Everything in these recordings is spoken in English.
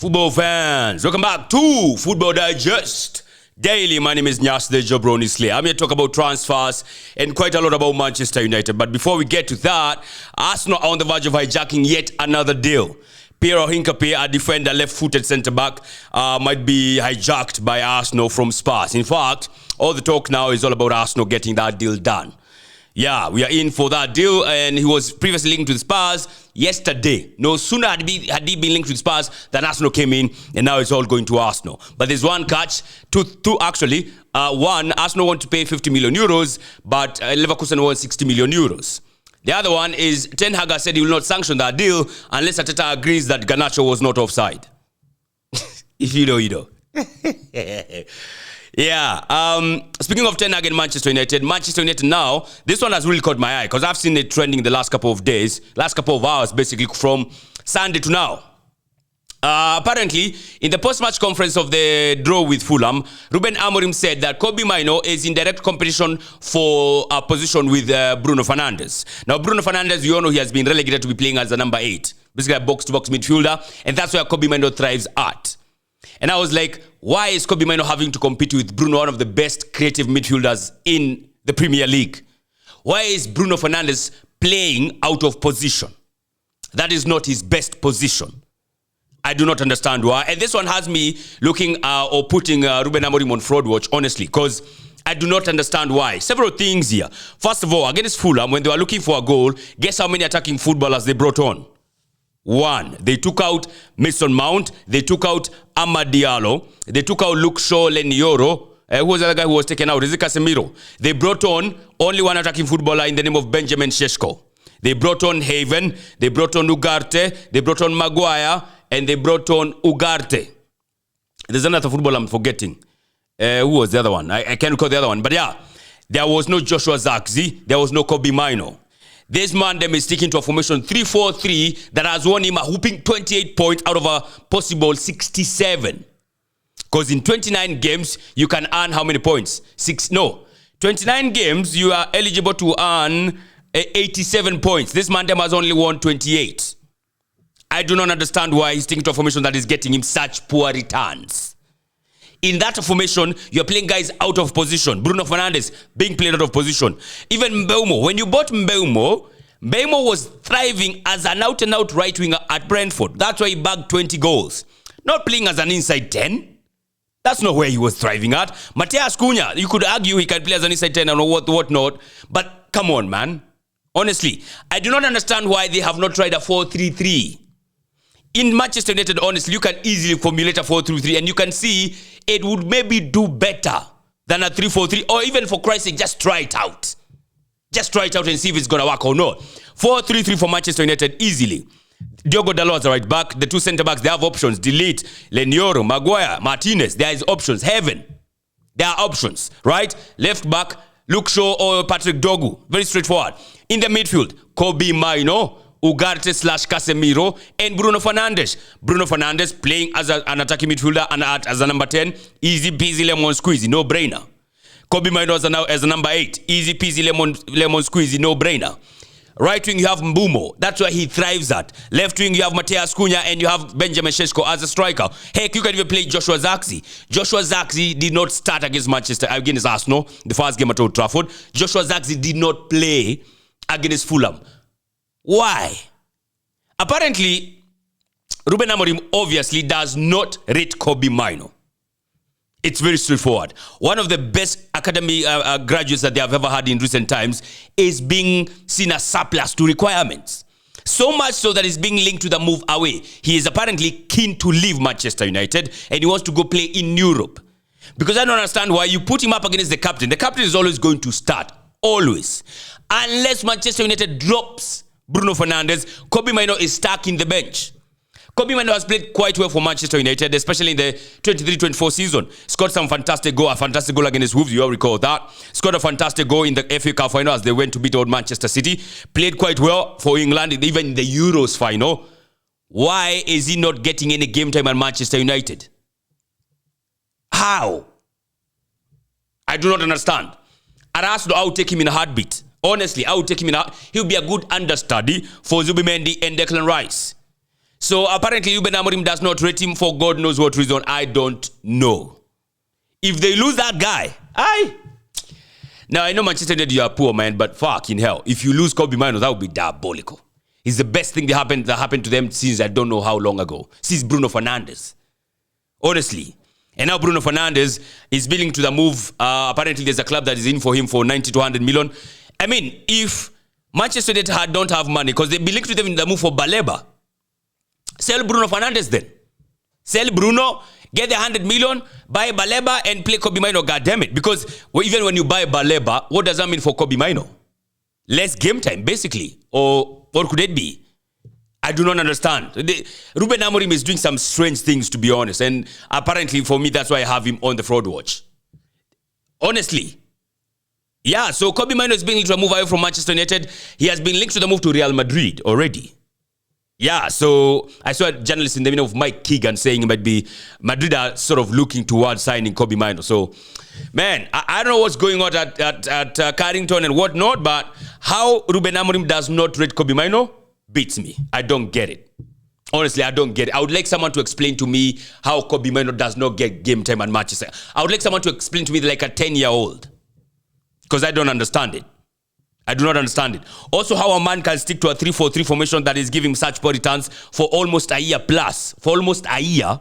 Football fans, welcome back to Football Digest Daily. My name is Nyas the Jabroni Slayer. I'm here to talk about transfers and quite a lot about Manchester United. But before we get to that, Arsenal are on the verge of hijacking yet another deal. Piero Hincapié, a defender, left-footed centre-back, might be hijacked by Arsenal from Spurs. In fact, all the talk now is all about Arsenal getting that deal done. Yeah, we are in for that deal, and he was previously linked to the Spurs yesterday. No sooner had he been linked to the Spurs than Arsenal came in, and now it's all going to Arsenal. But there's one catch, two actually. One, Arsenal want to pay 50 million euros, but Leverkusen wants 60 million euros. The other one is Ten Hag said he will not sanction that deal unless Arteta agrees that Garnacho was not offside. If you know, you know. Yeah. Speaking of Ten Hag and Manchester United now, this one has really caught my eye because I've seen it trending the last couple of days, last couple of hours, basically from Sunday to now. Apparently, in the post-match conference of the draw with Fulham, Ruben Amorim said that Mainoo is in direct competition for a position with Bruno Fernandes. Now, Bruno Fernandes, you all know he has been relegated to be playing as a number 8, basically a box-to-box midfielder, and that's where Mainoo thrives at. And I was like, why is Mainoo having to compete with Bruno, one of the best creative midfielders in the Premier League? Why is Bruno Fernandes playing out of position? That is not his best position. I do not understand why. And this one has me looking or putting Ruben Amorim on fraud watch, honestly, because I do not understand why. Several things here. First of all, against Fulham, when they were looking for a goal, guess how many attacking footballers they brought on? One. They took out Mason Mount. They took out Amad Diallo. They took out Luke Shaw, Lenioro. Who was the other guy who was taken out? Is it Casemiro? They brought on only one attacking footballer in the name of Benjamin Šeško. They brought on Haven. They brought on Ugarte. They brought on Maguire. And they brought on Ugarte. There's another footballer I'm forgetting. Who was the other one? I can't recall the other one. But yeah, there was no Joshua Zirkzee. There was no Kobbie Mainoo. This man them is sticking to a formation 3-4-3 that has won him a whooping 28 points out of a possible 67. Because in 29 games, you can earn how many points? 29 games, you are eligible to earn 87 points. This man them has only won 28. I do not understand why he's sticking to a formation that is getting him such poor returns. In that formation, you're playing guys out of position. Bruno Fernandes being played out of position. Even Mbeumo. When you bought Mbeumo was thriving as an out-and-out right winger at Brentford. That's why he bagged 20 goals. Not playing as an inside 10. That's not where he was thriving at. Mateus Cunha, you could argue he can play as an inside 10 and whatnot. But come on, man. Honestly, I do not understand why they have not tried a 4-3-3. In Manchester United, honestly, you can easily formulate a 4-3-3 and you can see it would maybe do better than a 3-4-3, or even for Christ's sake, just try it out. Just try it out and see if it's going to work or not. 4-3-3 for Manchester United easily. Diogo Dalot is right back. The two centre-backs, they have options. Delete, Lenioro, Maguire, Martinez. There is options. Heaven. There are options, right? Left back, Luke Shaw or Patrick Dogu. Very straightforward. In the midfield, Kobbie Mainoo, Ugarte / Casemiro, and Bruno Fernandes. Bruno Fernandes playing as an attacking midfielder and as a number 10. Easy peasy lemon squeezy, no brainer. Kobbie Mainoo as a number 8. Easy peasy lemon squeezy, no brainer. Right wing, you have Mbeumo. That's where he thrives at. Left wing, you have Mateus Cunha and you have Benjamin Šeško as a striker. Heck, you can even play Joshua Zirkzee. Joshua Zirkzee did not start against Arsenal, the first game at Old Trafford. Joshua Zirkzee did not play against Fulham. Why? Apparently, Ruben Amorim obviously does not rate Kobbie Mainoo. It's very straightforward. One of the best academy graduates that they have ever had in recent times is being seen as surplus to requirements. So much so that he's being linked to the move away. He is apparently keen to leave Manchester United and he wants to go play in Europe. Because I don't understand why you put him up against the captain. The captain is always going to start. Always. Unless Manchester United drops Bruno Fernandes, Kobbie Mainoo is stuck in the bench. Kobbie Mainoo has played quite well for Manchester United, especially in the 23-24 season. Scored a fantastic goal against Wolves, you all recall that. Scored a fantastic goal in the FA Cup final as they went to beat old Manchester City. Played quite well for England, even in the Euros final. Why is he not getting any game time at Manchester United? How? I do not understand. At Arsenal, I would take him in a heartbeat. Honestly, I would take him in a... He would be a good understudy for Zubimendi and Declan Rice. So apparently Ruben Amorim does not rate him for God knows what reason. I don't know. If they lose that guy, now I know Manchester United, you are poor, man, but fucking hell, if you lose Kobbie Mainoo, that would be diabolical. It's the best thing that happened to them since I don't know how long ago. Since Bruno Fernandes. Honestly. And now Bruno Fernandes is willing to the move. Apparently there's a club that is in for him for 90 to 100 million. I mean, if Manchester United don't have money, because they've been linked to them in the move for Baleba, sell Bruno Fernandes then. Sell Bruno, get the 100 million, buy Baleba, and play Kobbie Mainoo, goddammit. Because even when you buy Baleba, what does that mean for Kobbie Mainoo? Less game time, basically. Or what could it be? I do not understand. Ruben Amorim is doing some strange things, to be honest. And apparently, for me, that's why I have him on the fraud watch. Honestly. Yeah, so Kobbie Mainoo is being linked to a move away from Manchester United. He has been linked to the move to Real Madrid already. Yeah, so I saw a journalist in the name of Mike Keegan saying it might be Madrid are sort of looking towards signing Kobbie Mainoo. So, man, I don't know what's going on at Carrington and whatnot, but how Ruben Amorim does not rate Kobbie Mainoo beats me. I don't get it. Honestly, I don't get it. I would like someone to explain to me how Kobbie Mainoo does not get game time at Manchester. I would like someone to explain to me like a 10-year-old. Because I don't understand it. I do not understand it. Also, how a man can stick to a 3-4-3 formation that is giving such poor returns for almost a year plus. For almost a year.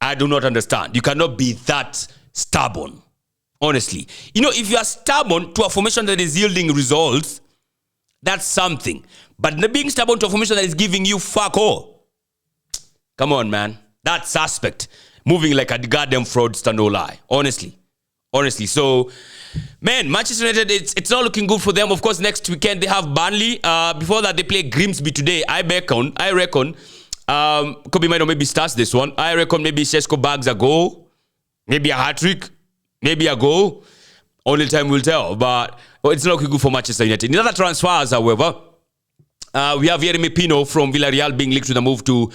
I do not understand. You cannot be that stubborn. Honestly. You know, if you are stubborn to a formation that is yielding results, that's something. But being stubborn to a formation that is giving you fuck all. Come on, man. That's suspect. Moving like a goddamn fraudster, no lie. Honestly. So, man, Manchester United, it's not looking good for them. Of course, next weekend they have Burnley. Before that, they play Grimsby today. I reckon, Kobbie Mainoo maybe starts this one. I reckon maybe Šeško bags a goal. Maybe a hat-trick. Maybe a goal. Only time will tell. But it's not looking good for Manchester United. In other transfers, however, we have Yeremy Pino from Villarreal being linked to the move to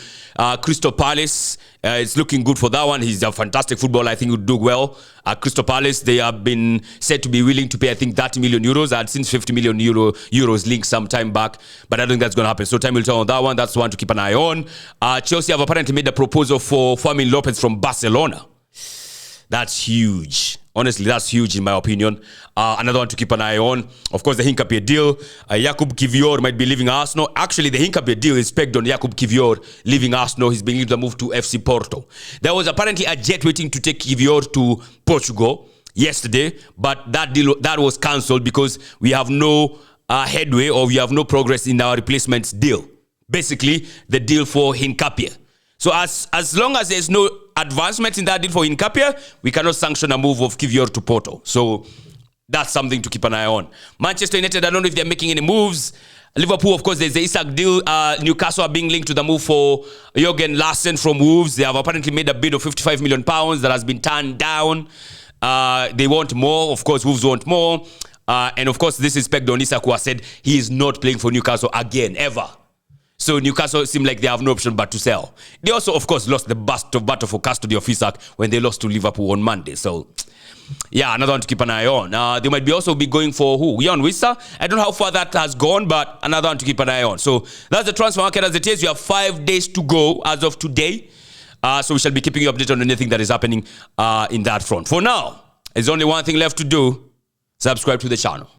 Crystal Palace. It's looking good for that one. He's a fantastic footballer. I think he would do well. Crystal Palace, they have been said to be willing to pay, I think, 30 million euros. I had seen 50 million euros linked some time back, but I don't think that's going to happen. So time will tell on that one. That's one to keep an eye on. Chelsea have apparently made a proposal for Fermin Lopez from Barcelona. That's huge. Honestly, that's huge in my opinion. Another one to keep an eye on. Of course, the Hincapie deal. Jakub Kivior might be leaving Arsenal. Actually, the Hincapie deal is pegged on Jakub Kivior leaving Arsenal. He's being linked to move to FC Porto. There was apparently a jet waiting to take Kivior to Portugal yesterday, but that deal that was cancelled because we have no headway or we have no progress in our replacements deal. Basically, the deal for Hincapie. So as long as there's no advancement in that deal for Hincapie, we cannot sanction a move of Kivior to Porto. So that's something to keep an eye on. Manchester United, I don't know if they're making any moves. Liverpool, of course, there's the Isak deal. Newcastle are being linked to the move for Jørgen Larsen from Wolves. They have apparently made a bid of £55 million that has been turned down. They want more. Of course, Wolves want more. And of course, this is pegged on Isak, who has said he is not playing for Newcastle again, ever. So Newcastle seem like they have no option but to sell. They also, of course, lost the battle for custody of Isak when they lost to Liverpool on Monday. So, yeah, another one to keep an eye on. They might be also be going for who? Jan Wissa. I don't know how far that has gone, but another one to keep an eye on. So that's the transfer market as it is. You have 5 days to go as of today. So we shall be keeping you updated on anything that is happening in that front. For now, there's only one thing left to do. Subscribe to the channel.